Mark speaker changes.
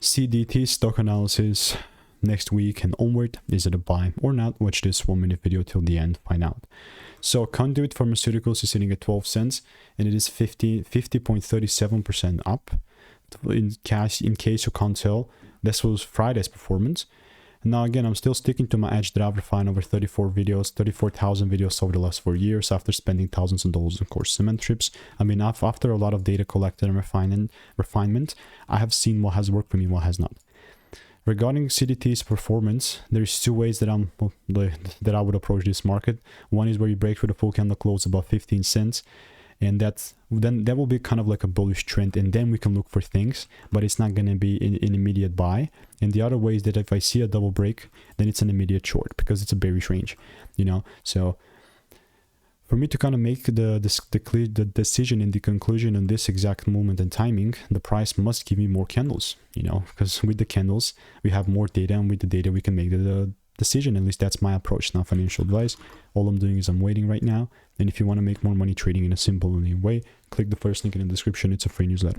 Speaker 1: CDT stock analysis next week and onward. Is it a buy or not? Watch this 1-minute video till the end, find out. So Conduit Pharmaceuticals is sitting at 12 cents and it is 50.37% up. In case you can't tell, this was Friday's performance. Now again, I'm still sticking to my edge that I've refined over 34,000 videos over the last 4 years after spending thousands of dollars on course cement trips. I mean, after a lot of data collected and refinement, I have seen what has worked for me, what has not. Regarding CDT's performance, there's two ways that I would approach this market. One is where you break through the full candle close above 15 cents. And that will be kind of like a bullish trend, and then we can look for things, but it's not going to be an immediate buy. And the other way is that if I see a double break, then it's an immediate short because it's a bearish range, you know. So for me to kind of make the decision and the conclusion on this exact moment and timing, the price must give me more candles, you know, because with the candles we have more data, and with the data we can make the decision. At least that's my approach, not financial advice. All I'm doing is I'm waiting right now. And if you want to make more money trading in a simple and way, click the first link in the description. It's a free newsletter.